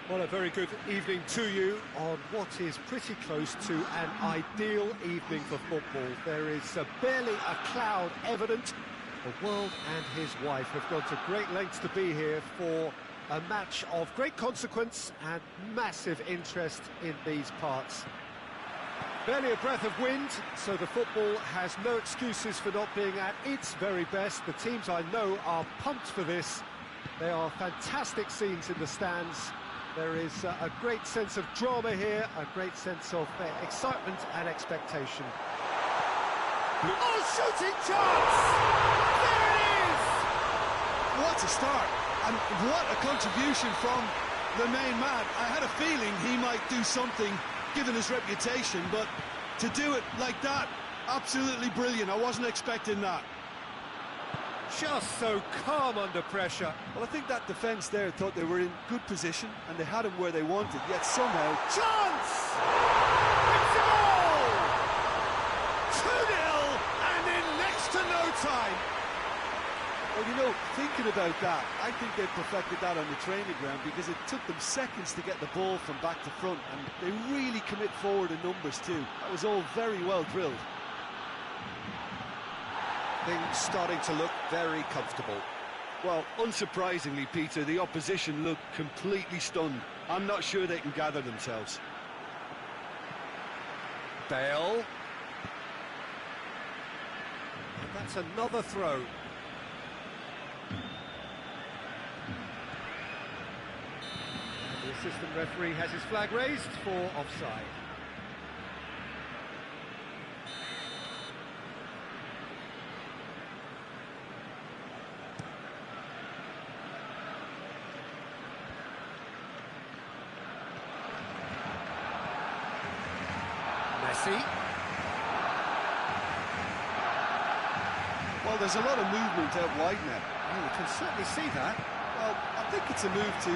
Well, a very good evening to you on what is pretty close to an ideal evening for football. There is barely a cloud evident. The world and his wife have gone to great lengths to be here for a match of great consequence and massive interest in these parts. Barely a breath of wind, so the football has no excuses for not being at its very best. The teams I know are pumped for this. There are fantastic scenes in the stands. There is a great sense of drama here, a great sense of excitement and expectation. Oh, shooting chance! There it is! What a start, and what a contribution from the main man. I had a feeling he might do something, given his reputation, but to do it like that, absolutely brilliant. I wasn't expecting that. Just so calm under pressure. Well, I think that defence there thought they were in good position and they had him where they wanted, yet somehow... Chance! It's a goal! 2-0 and in next to no time. Well, you know, thinking about that, I think they perfected that on the training ground because it took them seconds to get the ball from back to front, and they really commit forward in numbers too. That was all very well drilled. Things starting to look very comfortable. Well, unsurprisingly, Peter, the opposition look completely stunned. I'm not sure they can gather themselves. Bale. And that's another throw. The assistant referee has his flag raised for offside. Well, there's a lot of movement out wide now. Oh, you can certainly see that. Well, I think it's a move to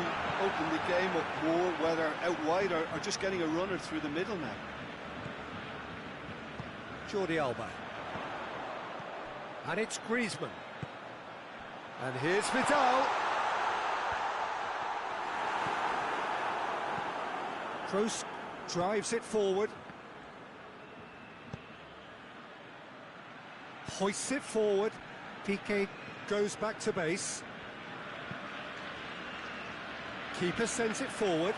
open the game up more, whether out wide or just getting a runner through the middle now. Jordi Alba. And it's Griezmann. And here's Vidal. Kroos drives it forward. Hoists it forward. Piqué goes back to base. Keeper sends it forward.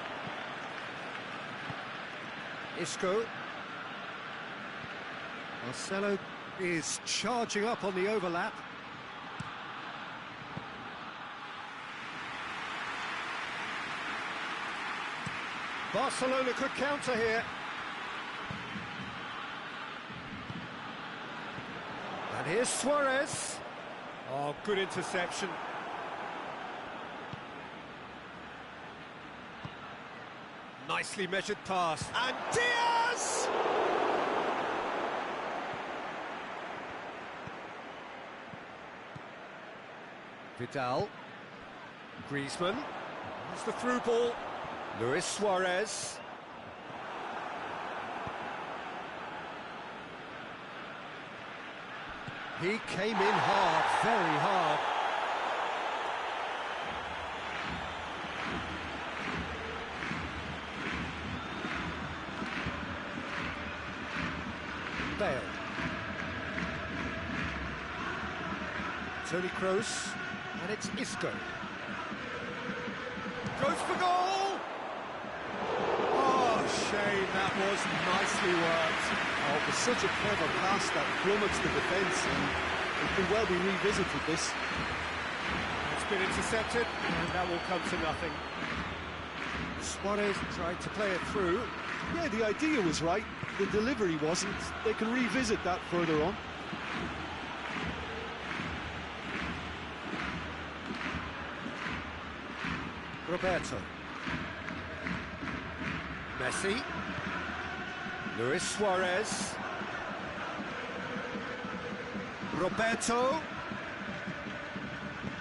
Isco. Marcelo is charging up on the overlap. Barcelona could counter here. And here's Suarez. Oh, good interception. Nicely measured pass. And Diaz! Vidal. Griezmann. That's the through ball. Luis Suarez. He came in hard, very hard. Bale. Toni Kroos, and it's Isco. Goes for goal! Oh, shame, that was nicely worked. Oh, it was such a clever pass that plummets the defence, and it could well be revisited, this. It's been intercepted, and that will come to nothing. Suarez tried to play it through. Yeah, the idea was right, the delivery wasn't. They can revisit that further on. Roberto. Messi. Luis Suarez. Roberto.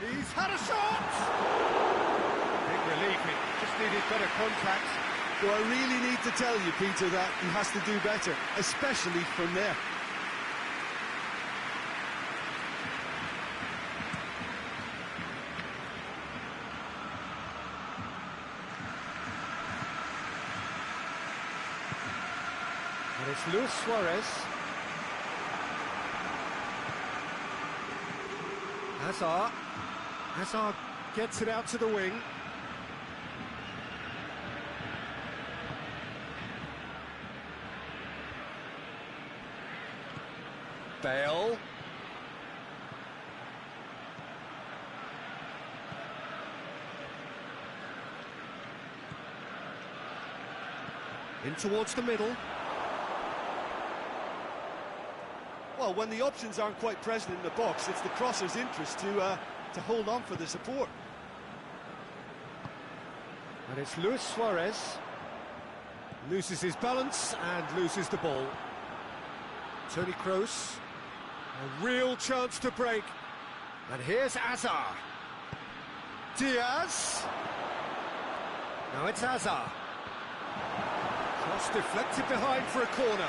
He's had a shot! Big relief, it just needed better contact. Do I really need to tell you, Peter, that he has to do better, especially from there? it's Luis Suarez. Hazard gets it out to the wing. Bale. In towards the middle. Well, when the options aren't quite present in the box, it's the crosser's interest to hold on for the support. And it's Luis Suarez. Loses his balance and loses the ball. Toni Kroos. A real chance to break. And here's Hazard. Diaz. Now it's Hazard. Cross deflected behind for a corner.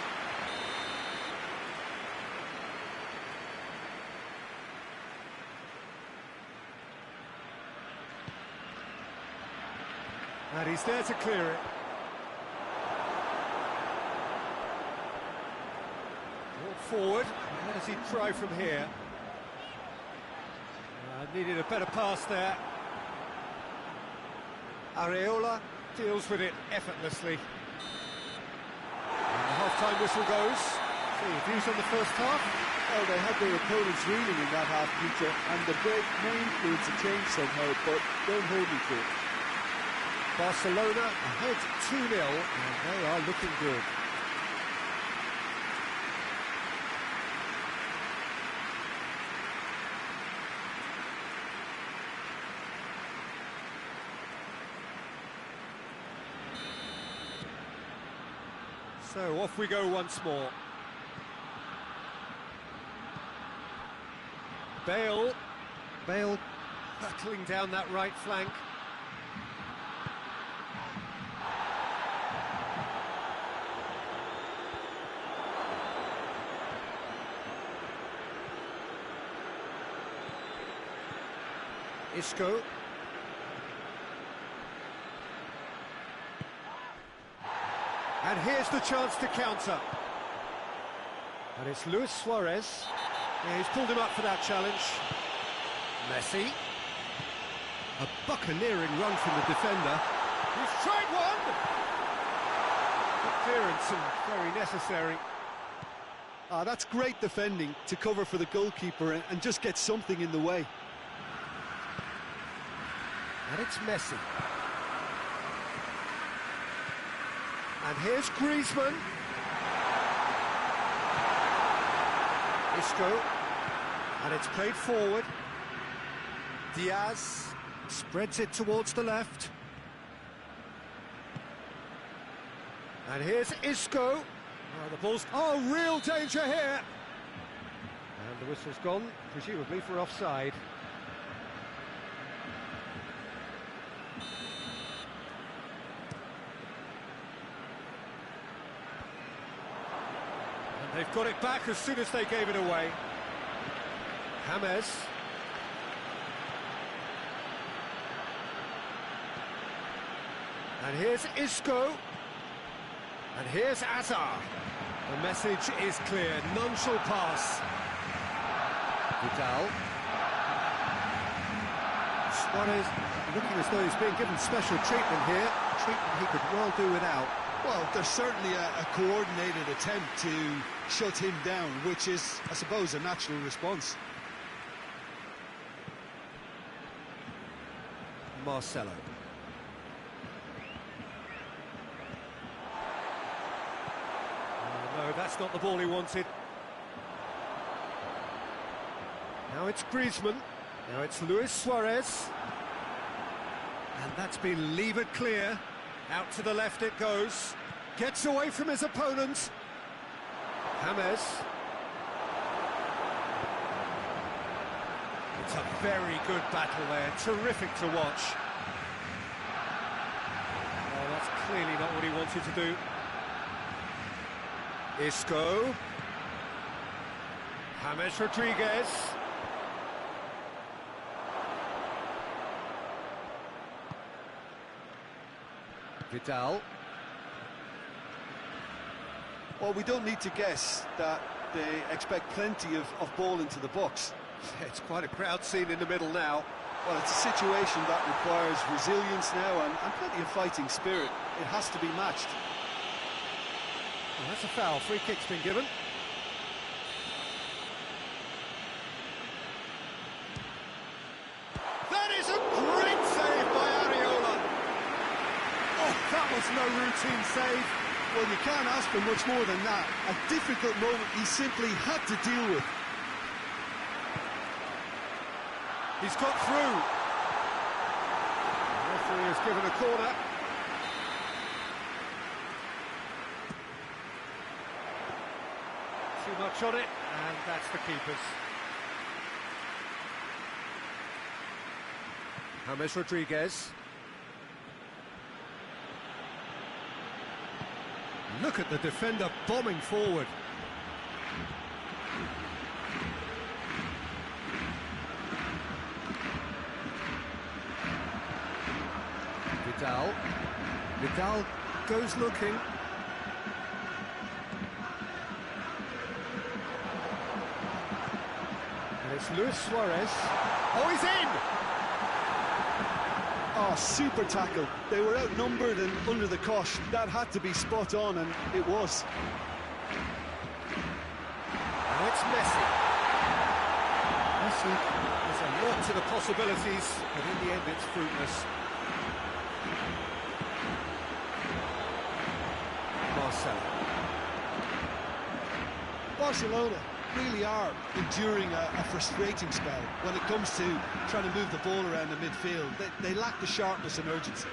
And he's there to clear it. Walk forward. How does he try from here? Needed a better pass there. Areola deals with it effortlessly. And the half-time whistle goes. So your views on the first half? Well, they had their opponents reeling in that half, Peter, and the break may influence a change somehow, but don't hold me to it. Barcelona ahead 2-0, and they are looking good. So off we go once more. Bale battling down that right flank. Isco. And here's the chance to counter. And it's Luis Suarez. Yeah, he's pulled him up for that challenge. Messi. A buccaneering run from the defender. He's tried one! Good clearance and very necessary. That's great defending to cover for the goalkeeper and just get something in the way. And it's Messi. And here's Griezmann. Isco. And it's played forward. Diaz spreads it towards the left. And here's Isco. Oh, the ball's... Oh, real danger here. And the whistle's gone, presumably for offside. They've got it back as soon as they gave it away. James. And here's Isco. And here's Hazard. The message is clear. None shall pass. Vidal. Suarez looking as though he's being given special treatment here. Treatment he could well do without. Well, there's certainly a coordinated attempt to shut him down, which is, I suppose, a natural response. Marcelo. Oh, no, that's not the ball he wanted. Now it's Griezmann. Now it's Luis Suarez. And that's been levered clear. Out to the left it goes. Gets away from his opponent. James. It's a very good battle there. Terrific to watch. Oh, that's clearly not what he wanted to do. Isco. James Rodriguez. Vidal. Well, we don't need to guess that they expect plenty of ball into the box. It's quite a crowd scene in the middle now. Well, it's a situation that requires resilience now and plenty of fighting spirit. It has to be matched. Well, that's a foul. Free kick's been given. That is a great save by Areola. Oh, that was no routine save. Well, you can't ask for much more than that. A difficult moment he simply had to deal with. He's got through. The referee has given a corner. Too much on it, and that's the keeper's. James Rodriguez. Look at the defender bombing forward. Vidal goes looking. And it's Luis Suarez. Oh, he's in! Oh, super tackle. They were outnumbered and under the cosh. That had to be spot on, and it was. Now it's Messi. There's a lot to the possibilities, but in the end it's fruitless. Barcelona really are enduring a frustrating spell when it comes to trying to move the ball around the midfield. They lack the sharpness and urgency.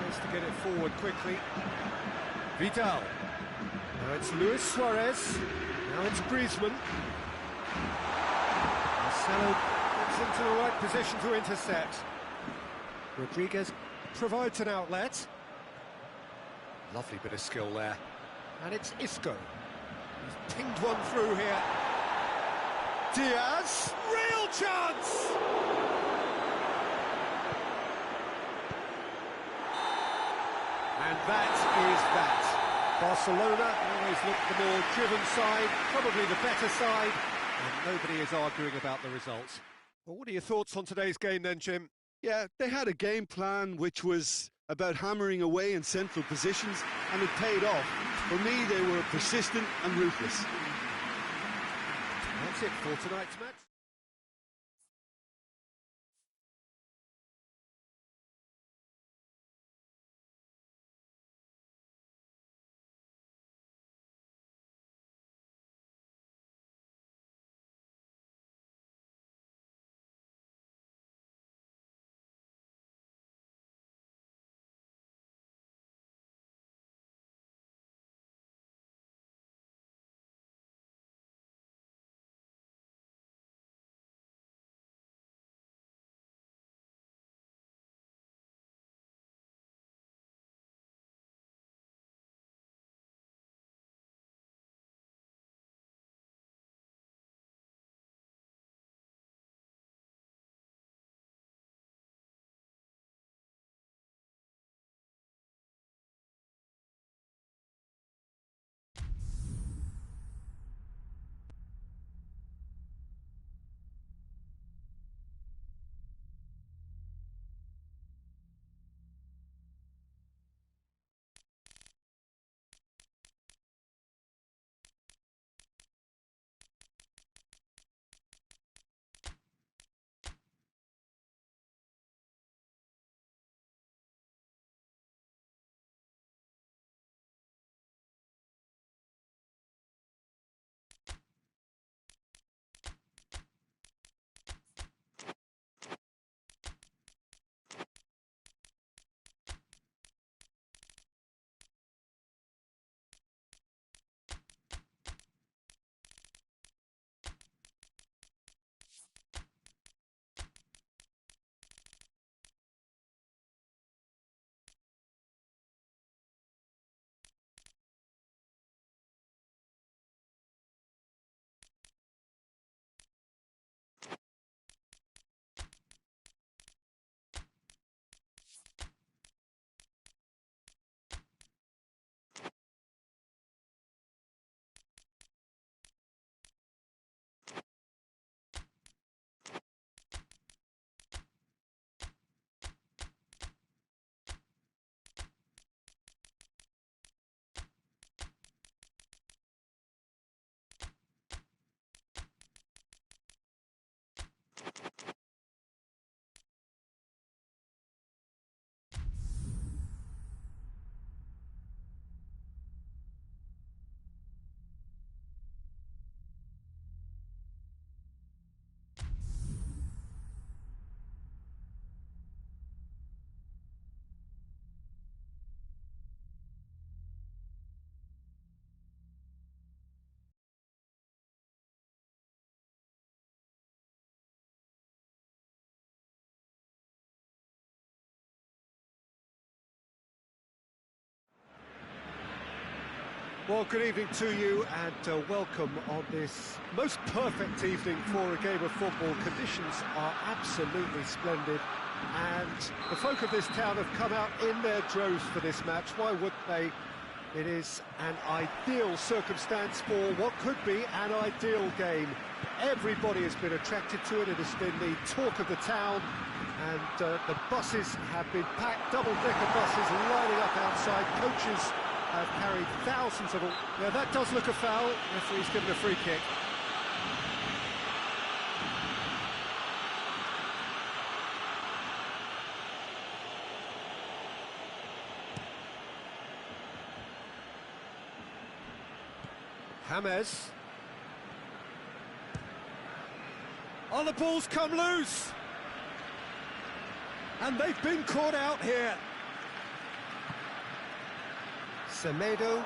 Tries to get it forward quickly. Vidal. Now it's Luis Suarez. Now it's Griezmann. Marcelo gets into the right position to intercept. Rodriguez provides an outlet. Lovely bit of skill there. And it's Isco. He's pinged one through here. Diaz, real chance! And that is that. Barcelona always look the more driven side, probably the better side, and nobody is arguing about the results. Well, what are your thoughts on today's game then, Jim? Yeah, they had a game plan which was about hammering away in central positions, and it paid off. For me, they were persistent and ruthless. That's it for tonight's match. Well, good evening to you and welcome on this most perfect evening for a game of football. Conditions are absolutely splendid and the folk of this town have come out in their droves for this match. Why wouldn't they? It is an ideal circumstance for what could be an ideal game. Everybody has been attracted to it. It has been the talk of the town and the buses have been packed, double-decker buses lining up outside. Coaches have carried thousands of them. Yeah, that does look a foul. Referee's given a free kick. James. Oh, the ball's come loose. And they've been caught out here. Semedo,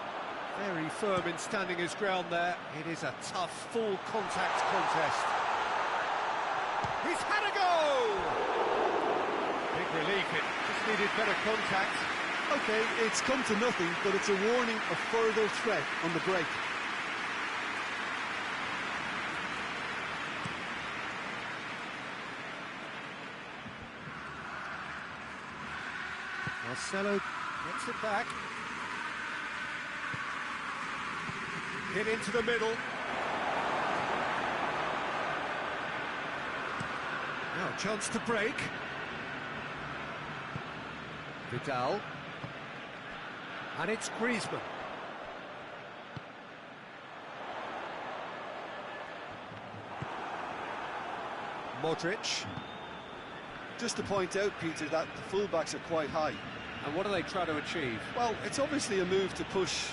very firm in standing his ground there. It is a tough, full contact contest. He's had a go! Big relief, it just needed better contact. Okay, it's come to nothing, but it's a warning of further threat on the break. Marcelo gets it back. Hit into the middle. Now, chance to break. Vidal. And it's Griezmann. Modric. Just to point out, Peter, that the fullbacks are quite high. And what do they try to achieve? Well, it's obviously a move to push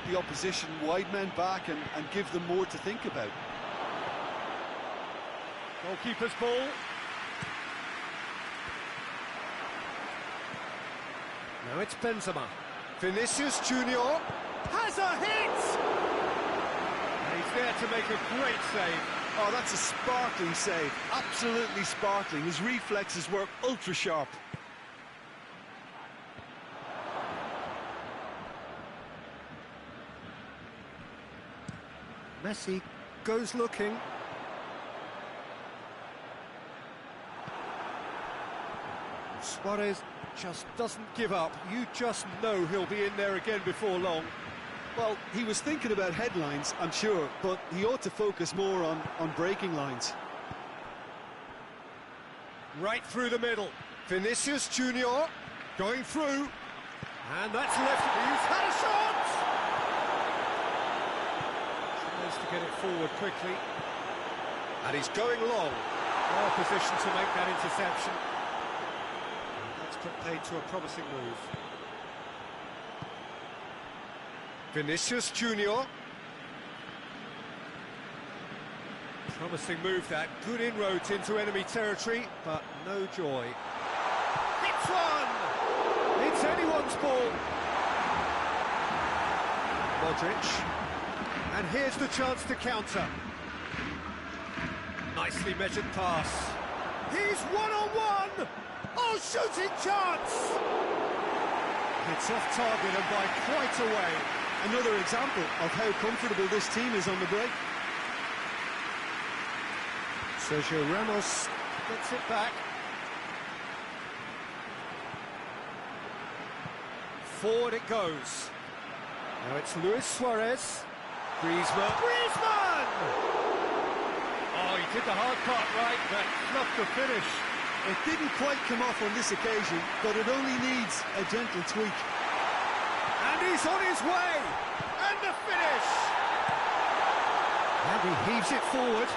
the opposition wide men back and give them more to think about. Goalkeeper's ball. Now it's Benzema. Vinicius Junior has a hit! And he's there to make a great save. Oh, that's a sparkling save. Absolutely sparkling. His reflexes work ultra sharp. Messi goes looking. Suarez just doesn't give up. You just know he'll be in there again before long. Well, he was thinking about headlines, I'm sure, but he ought to focus more on breaking lines. Right through the middle. Vinicius Junior going through. And that's left. He's had a shot! To get it forward quickly, and he's going long. Well positioned to make that interception. That's put paid to a promising move. Vinicius Junior. Promising move that. Good inroads into enemy territory, but no joy. Hits one! It's anyone's ball. Modric. And here's the chance to counter. Nicely measured pass. He's one-on-one! Oh, shooting chance! It's off target and by quite a way. Another example of how comfortable this team is on the break. Sergio Ramos gets it back. Forward it goes. Now it's Luis Suarez. Griezmann! Oh, he did the hard part right, but not the finish. It didn't quite come off on this occasion, but it only needs a gentle tweak. And he's on his way! And the finish! And he heaves it forward.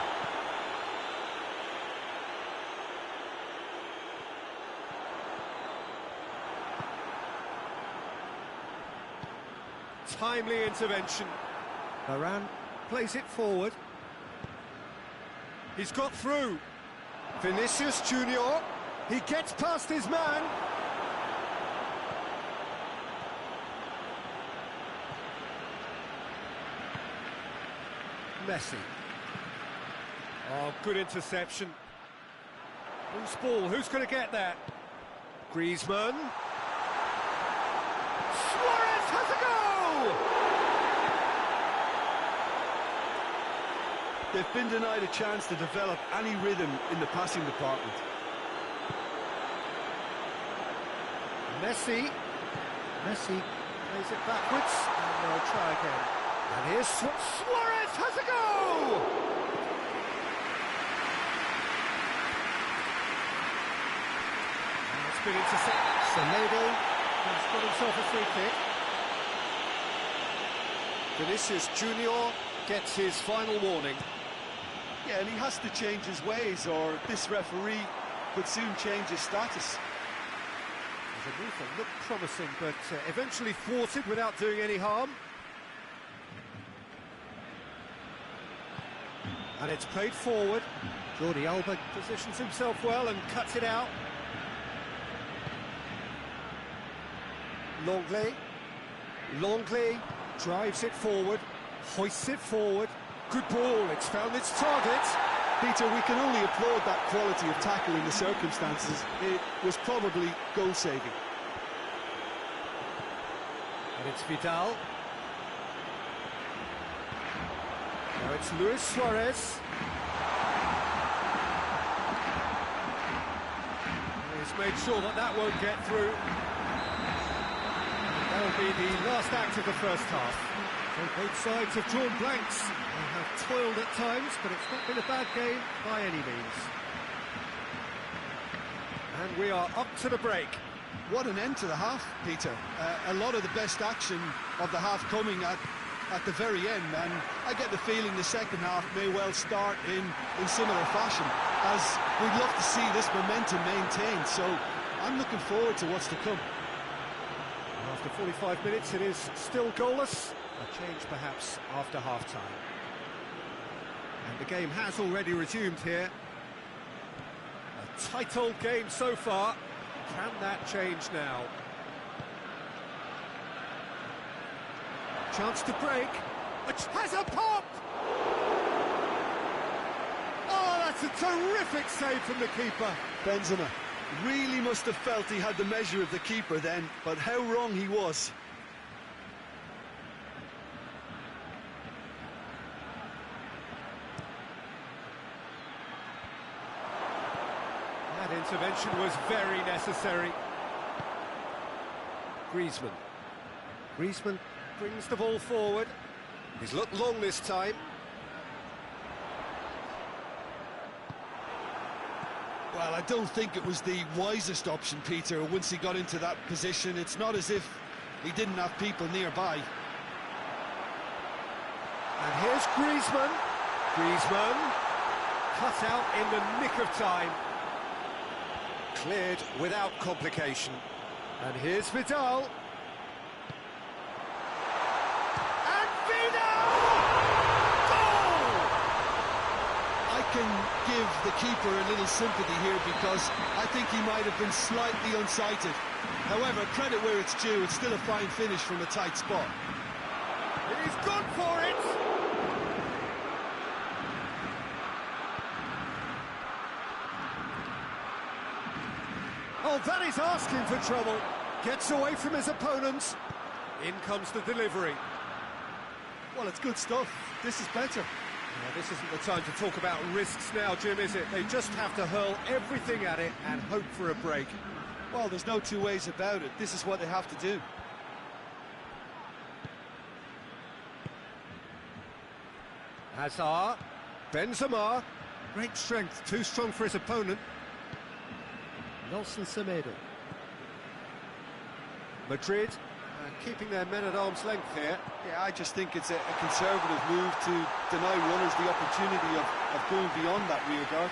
Timely intervention. Varane plays it forward. He's got through. Vinicius Junior. He gets past his man. Messi. Oh, good interception. Who's ball? Who's going to get that? Griezmann. Suarez has a goal! They've been denied a chance to develop any rhythm in the passing department. Messi plays it backwards, and they'll try again. And here's Suarez has a go! And it's been intercepted. Semedo has got himself a free kick. Vinicius Junior gets his final warning. Yeah, and he has to change his ways, or this referee could soon change his status. The move looked promising, but eventually thwarted without doing any harm. And it's played forward. Jordi Alba positions himself well and cuts it out. Longley drives it forward, hoists it forward. Good ball, it's found its target. Peter, we can only applaud that quality of tackle in the circumstances. It was probably goal-saving. And it's Vidal. Now it's Luis Suarez. He's made sure that that won't get through. That'll be the last act of the first half. So both sides have drawn blanks. They have toiled at times, but it's not been a bad game by any means. And we are up to the break. What an end to the half, Peter. A lot of the best action of the half coming at the very end, and I get the feeling the second half may well start in similar fashion, as we'd love to see this momentum maintained, so I'm looking forward to what's to come. After 45 minutes, it is still goalless. A change perhaps after half-time. And the game has already resumed here. A tight old game so far. Can that change now? Chance to break. Which has a pop! Oh, that's a terrific save from the keeper. Benzema really must have felt he had the measure of the keeper then, but how wrong he was. That intervention was very necessary. Griezmann brings the ball forward. He's looked long this time. Well, I don't think it was the wisest option, Peter, once he got into that position. It's not as if he didn't have people nearby. And here's Griezmann. Griezmann cut out in the nick of time. Cleared without complication. And here's Vidal. And Vidal! Goal! I can give the keeper a little sympathy here because I think he might have been slightly unsighted. However, credit where it's due, it's still a fine finish from a tight spot. He's gone for it! Oh, that is asking for trouble. Gets away from his opponents. In comes the delivery. Well, it's good stuff. This is better. This isn't the time to talk about risks now, Jim, is it? They just have to hurl everything at it and hope for a break. Well, there's no two ways about it. This is what they have to do. Hazard, Benzema, great strength, too strong for his opponent. Nelson Semedo. Madrid keeping their men at arm's length here. Yeah, I just think it's a conservative move to deny runners the opportunity of going beyond that rear guard.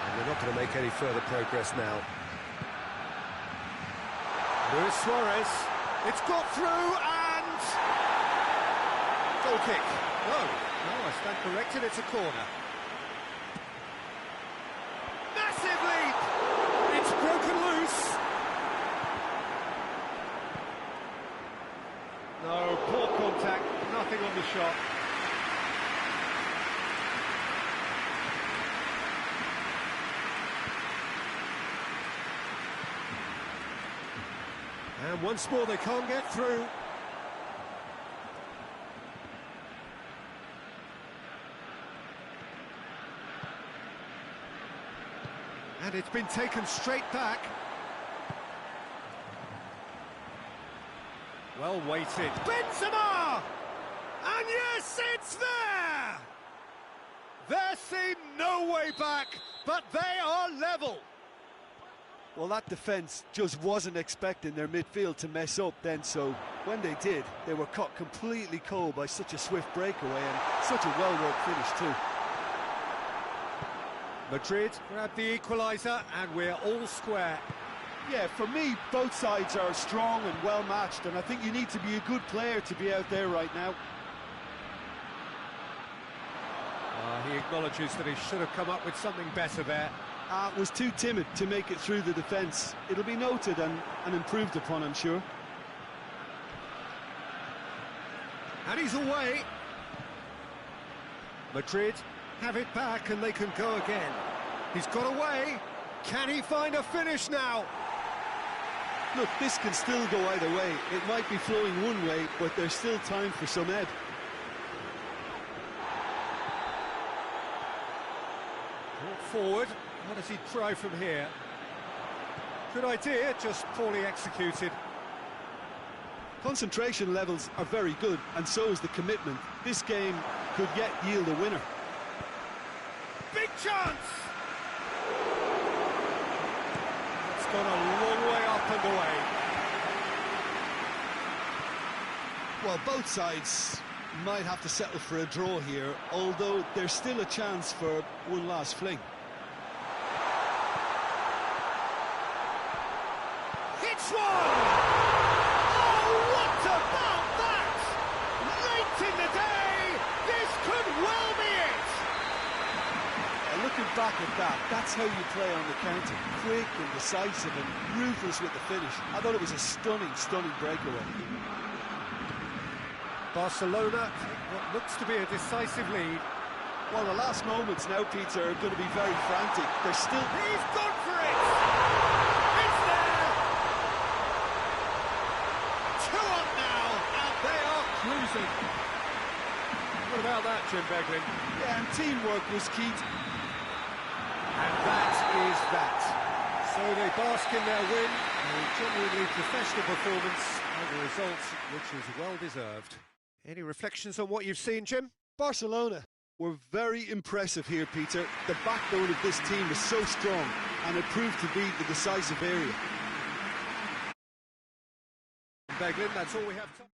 And they're not going to make any further progress now. Luis Suarez, it's got through and... goal kick. No, I stand corrected, it's a corner. Massive leap! It's broken loose. No, poor contact, nothing on the shot. And once more they can't get through. And it's been taken straight back. Well weighted. Benzema! And yes, it's there! There seemed no way back, but they are level. Well, that defence just wasn't expecting their midfield to mess up then, so when they did, they were caught completely cold by such a swift breakaway and such a well-worked finish too. Madrid grab the equaliser and we're all square. Yeah, for me, both sides are strong and well-matched, and I think you need to be a good player to be out there right now. He acknowledges that he should have come up with something better there. Was too timid to make it through the defence. It'll be noted and improved upon, I'm sure. And he's away. Madrid have it back and they can go again. He's got away. Can he find a finish now? Look, this can still go either way. It might be flowing one way, but there's still time for some ebb. Forward. What does he try from here? Good idea, just poorly executed. Concentration levels are very good, and so is the commitment. This game could yet yield a winner. Big chance! It's gone a long way up and away. Well, both sides might have to settle for a draw here, although there's still a chance for one last fling. Hits one! Oh, what about that? Late in the day, this could well be it! And looking back at that, that's how you play on the counter. Quick and decisive and ruthless with the finish. I thought it was a stunning, stunning breakaway. Barcelona take what looks to be a decisive lead. Well, the last moments now, Peter, are going to be very frantic. They're still... He's gone for it! It's there! 2 up now, and they are cruising. What about that, Jim Beglin? Yeah, and teamwork was key. And that is that. So they bask in their win, a genuinely professional performance, and a result which is well deserved. Any reflections on what you've seen, Jim? Barcelona were very impressive here, Peter. The backbone of this team is so strong, and it proved to be the decisive area. Beglin, that's all we have time.